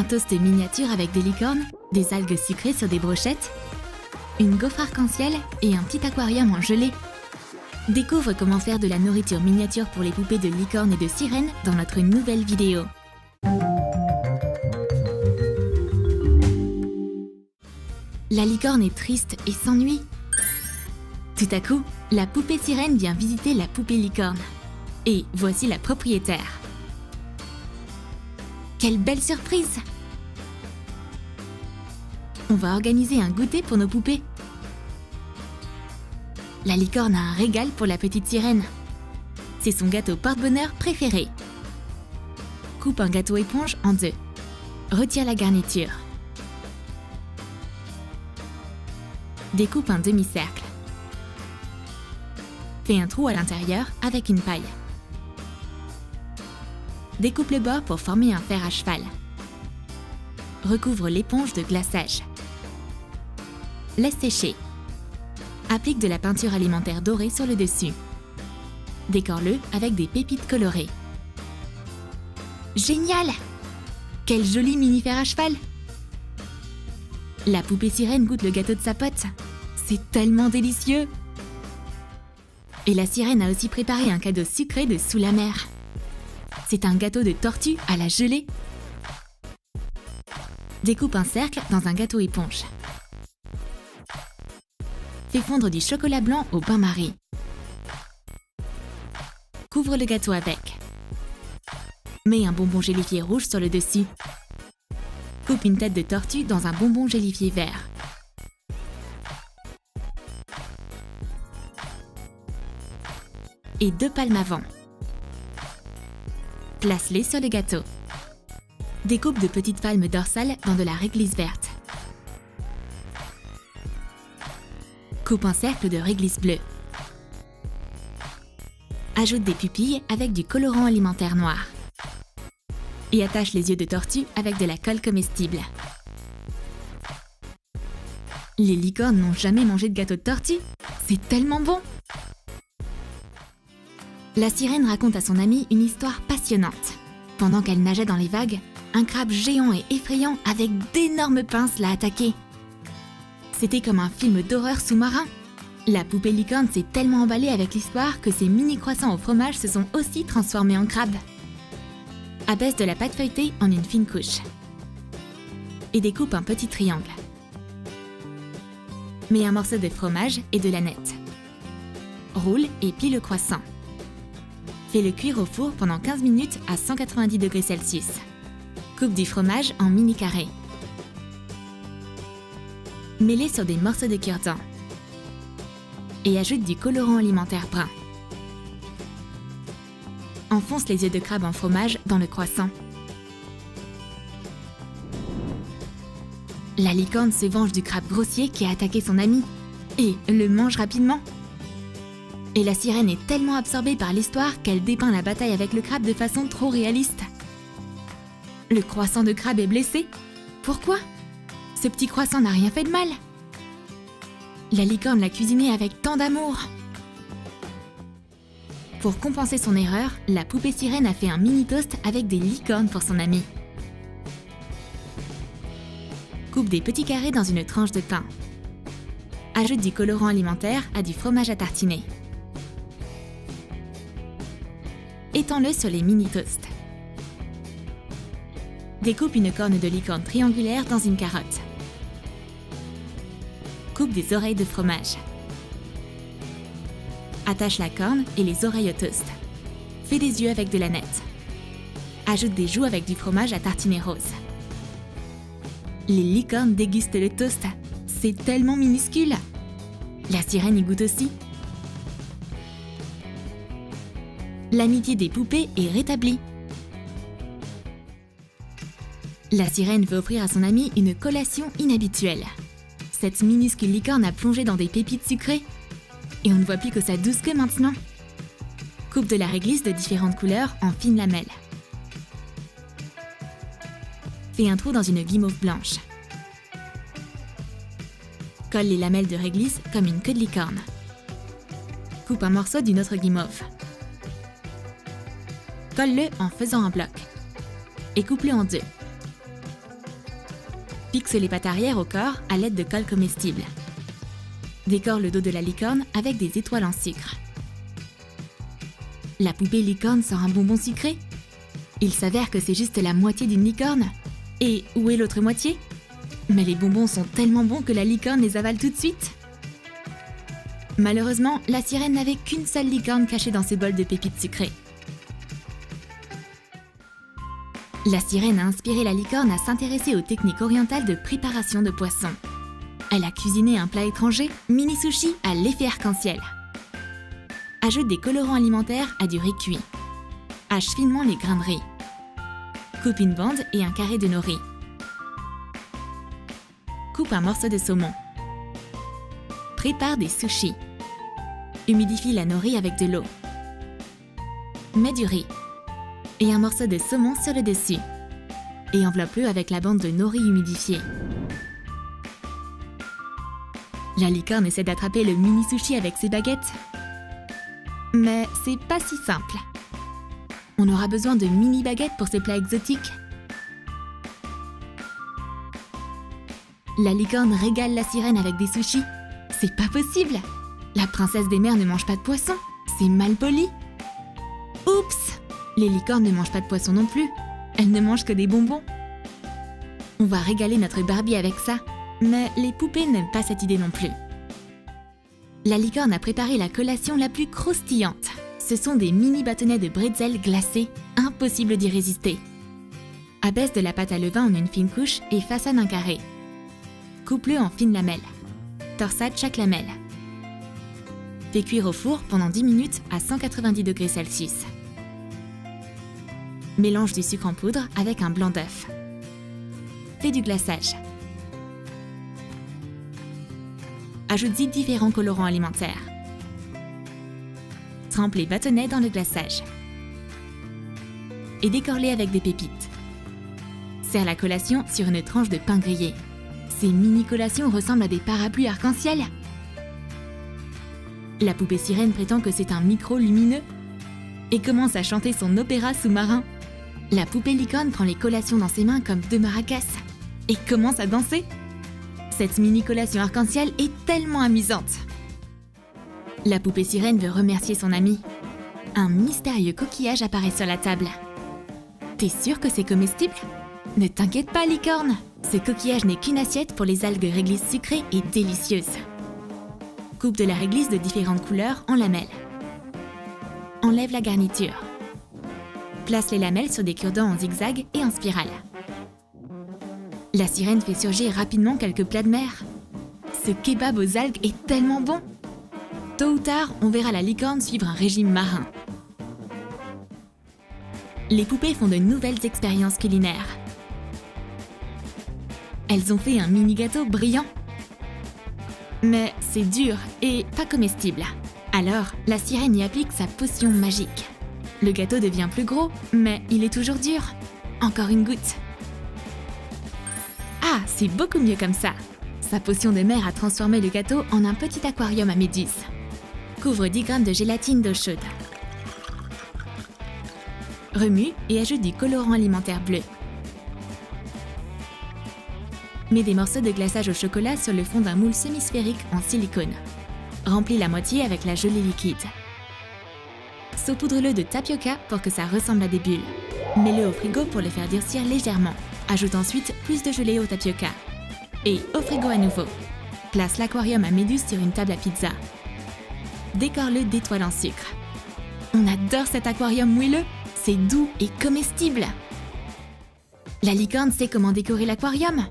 toast miniature avec des licornes, des algues sucrées sur des brochettes, une gaufre arc-en-ciel et un petit aquarium en gelée. Découvre comment faire de la nourriture miniature pour les poupées de licornes et de sirènes dans notre nouvelle vidéo. La licorne est triste et s'ennuie. Tout à coup, la poupée sirène vient visiter la poupée licorne. Et voici la propriétaire. Quelle belle surprise! On va organiser un goûter pour nos poupées. La licorne a un régal pour la petite sirène. C'est son gâteau porte-bonheur préféré. Coupe un gâteau éponge en deux. Retire la garniture. Découpe un demi-cercle. Fais un trou à l'intérieur avec une paille. Découpe le bord pour former un fer à cheval. Recouvre l'éponge de glaçage. Laisse sécher. Applique de la peinture alimentaire dorée sur le dessus. Décore-le avec des pépites colorées. Génial! Quel joli mini fer à cheval! La poupée sirène goûte le gâteau de sa pote. C'est tellement délicieux! Et la sirène a aussi préparé un cadeau sucré de sous la mer. C'est un gâteau de tortue à la gelée. Découpe un cercle dans un gâteau éponge. Fais fondre du chocolat blanc au bain-marie. Couvre le gâteau avec. Mets un bonbon gélifié rouge sur le dessus. Coupe une tête de tortue dans un bonbon gélifié vert. Et 2 palmes avant. Place-les sur le gâteau. Découpe de petites palmes dorsales dans de la réglisse verte. Coupe un cercle de réglisse bleue. Ajoute des pupilles avec du colorant alimentaire noir. Et attache les yeux de tortue avec de la colle comestible. Les licornes n'ont jamais mangé de gâteau de tortue. C'est tellement bon! La sirène raconte à son amie une histoire passionnante. Pendant qu'elle nageait dans les vagues, un crabe géant et effrayant avec d'énormes pinces l'a attaqué. C'était comme un film d'horreur sous-marin. La poupée licorne s'est tellement emballée avec l'histoire que ses mini croissants au fromage se sont aussi transformés en crabes. Abaisse de la pâte feuilletée en une fine couche. Et découpe un petit triangle. Mets un morceau de fromage et de lanette. Roule et plie le croissant. Fais-le cuire au four pendant 15 minutes à 190 degrés Celsius. Coupe du fromage en mini carrés. Mets-les sur des morceaux de cure-dent. Et ajoute du colorant alimentaire brun. Enfonce les yeux de crabe en fromage dans le croissant. La licorne se venge du crabe grossier qui a attaqué son ami et le mange rapidement. Et la sirène est tellement absorbée par l'histoire qu'elle dépeint la bataille avec le crabe de façon trop réaliste. Le croissant de crabe est blessé. Pourquoi? Ce petit croissant n'a rien fait de mal. La licorne l'a cuisiné avec tant d'amour. Pour compenser son erreur, la poupée sirène a fait un mini toast avec des licornes pour son ami. Coupe des petits carrés dans une tranche de pain. Ajoute du colorant alimentaire à du fromage à tartiner. Étends-le sur les mini toasts. Découpe une corne de licorne triangulaire dans une carotte. Coupe des oreilles de fromage. Attache la corne et les oreilles au toast. Fais des yeux avec de la nette. Ajoute des joues avec du fromage à tartiner rose. Les licornes dégustent le toast. C'est tellement minuscule. La sirène y goûte aussi. L'amitié des poupées est rétablie. La sirène veut offrir à son ami une collation inhabituelle. Cette minuscule licorne a plongé dans des pépites sucrées. Et on ne voit plus que sa douce queue maintenant. Coupe de la réglisse de différentes couleurs en fines lamelles. Fais un trou dans une guimauve blanche. Colle les lamelles de réglisse comme une queue de licorne. Coupe un morceau d'une autre guimauve. Colle-le en faisant un bloc. Et coupe-le en deux. Fixe les pattes arrière au corps à l'aide de colle comestible. Décore le dos de la licorne avec des étoiles en sucre. La poupée licorne sort un bonbon sucré. Il s'avère que c'est juste la moitié d'une licorne. Et où est l'autre moitié? Mais les bonbons sont tellement bons que la licorne les avale tout de suite. Malheureusement, la sirène n'avait qu'une seule licorne cachée dans ses bols de pépites sucrées. La sirène a inspiré la licorne à s'intéresser aux techniques orientales de préparation de poissons. Elle a cuisiné un plat étranger, mini sushi à l'effet arc-en-ciel. Ajoute des colorants alimentaires à du riz cuit. Hache finement les grains de riz. Coupe une bande et un carré de nori. Coupe un morceau de saumon. Prépare des sushis. Humidifie la nori avec de l'eau. Mets du riz et un morceau de saumon sur le dessus. Et enveloppe-le avec la bande de nori humidifiée. La licorne essaie d'attraper le mini sushi avec ses baguettes. Mais c'est pas si simple. On aura besoin de mini baguettes pour ces plats exotiques. La licorne régale la sirène avec des sushis. C'est pas possible! La princesse des mers ne mange pas de poisson. C'est mal poli. Oups! Les licornes ne mangent pas de poisson non plus. Elles ne mangent que des bonbons. On va régaler notre Barbie avec ça. Mais les poupées n'aiment pas cette idée non plus. La licorne a préparé la collation la plus croustillante. Ce sont des mini bâtonnets de bretzel glacés, impossible d'y résister. Abaisse de la pâte à levain en une fine couche et façonne un carré. Coupe-le en fines lamelles. Torsade chaque lamelle. Fais cuire au four pendant 10 minutes à 190 degrés Celsius. Mélange du sucre en poudre avec un blanc d'œuf. Fais du glaçage. Ajoute-y différents colorants alimentaires. Trempe les bâtonnets dans le glaçage. Et décore-les avec des pépites. Sers la collation sur une tranche de pain grillé. Ces mini-collations ressemblent à des parapluies arc-en-ciel. La poupée sirène prétend que c'est un micro lumineux et commence à chanter son opéra sous-marin. La poupée licorne prend les collations dans ses mains comme deux maracas et commence à danser. Cette mini-collation arc-en-ciel est tellement amusante. La poupée sirène veut remercier son amie. Un mystérieux coquillage apparaît sur la table. T'es sûre que c'est comestible? Ne t'inquiète pas, licorne! Ce coquillage n'est qu'une assiette pour les algues réglisses sucrées et délicieuses. Coupe de la réglisse de différentes couleurs en lamelles. Enlève la garniture. Place les lamelles sur des cure-dents en zigzag et en spirale. La sirène fait surgir rapidement quelques plats de mer. Ce kebab aux algues est tellement bon! Tôt ou tard, on verra la licorne suivre un régime marin. Les poupées font de nouvelles expériences culinaires. Elles ont fait un mini gâteau brillant. Mais c'est dur et pas comestible. Alors, la sirène y applique sa potion magique. Le gâteau devient plus gros, mais il est toujours dur. Encore une goutte. Ah, c'est beaucoup mieux comme ça. Sa potion de mer a transformé le gâteau en un petit aquarium à méduses. Couvre 10 g de gélatine d'eau chaude. Remue et ajoute du colorant alimentaire bleu. Mets des morceaux de glaçage au chocolat sur le fond d'un moule semi-sphérique en silicone. Remplis la moitié avec la gelée liquide. Saupoudre-le de tapioca pour que ça ressemble à des bulles. Mets-le au frigo pour le faire durcir légèrement. Ajoute ensuite plus de gelée au tapioca. Et au frigo à nouveau. Place l'aquarium à méduses sur une table à pizza. Décore-le d'étoiles en sucre. On adore cet aquarium moelleux, c'est doux et comestible. La licorne sait comment décorer l'aquarium.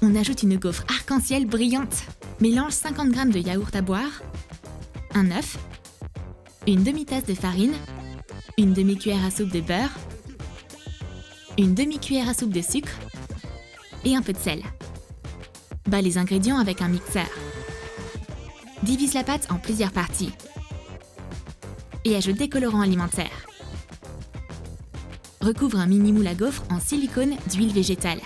On ajoute une gaufre arc-en-ciel brillante. Mélange 50 g de yaourt à boire, un œuf, une demi-tasse de farine, une demi-cuillère à soupe de beurre, une demi-cuillère à soupe de sucre et un peu de sel. Bats les ingrédients avec un mixeur. Divise la pâte en plusieurs parties et ajoute des colorants alimentaires. Recouvre un mini moule à gaufres en silicone d'huile végétale.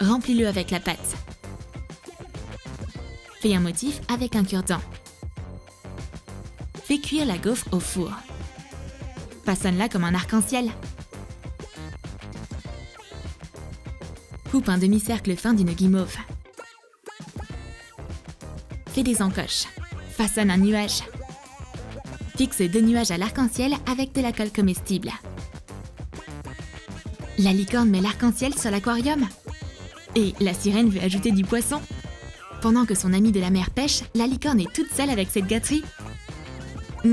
Remplis-le avec la pâte. Fais un motif avec un cure-dent. Fais cuire la gaufre au four. Façonne-la comme un arc-en-ciel. Coupe un demi-cercle fin d'une guimauve. Fais des encoches. Façonne un nuage. Fixe 2 nuages à l'arc-en-ciel avec de la colle comestible. La licorne met l'arc-en-ciel sur l'aquarium. Et la sirène veut ajouter du poisson. Pendant que son ami de la mer pêche, la licorne est toute seule avec cette gâterie.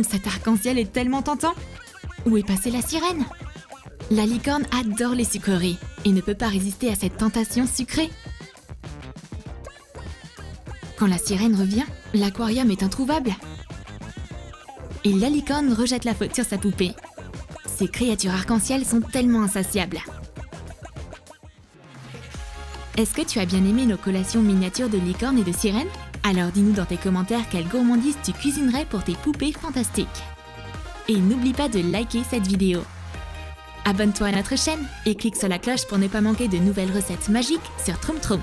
Cet arc-en-ciel est tellement tentant. Où est passée la sirène? La licorne adore les sucreries et ne peut pas résister à cette tentation sucrée. Quand la sirène revient, l'aquarium est introuvable. Et la licorne rejette la faute sur sa poupée. Ces créatures arc-en-ciel sont tellement insatiables. Est-ce que tu as bien aimé nos collations miniatures de licorne et de sirène? Alors dis-nous dans tes commentaires quelle gourmandise tu cuisinerais pour tes poupées fantastiques. Et n'oublie pas de liker cette vidéo. Abonne-toi à notre chaîne et clique sur la cloche pour ne pas manquer de nouvelles recettes magiques sur Troom Troom.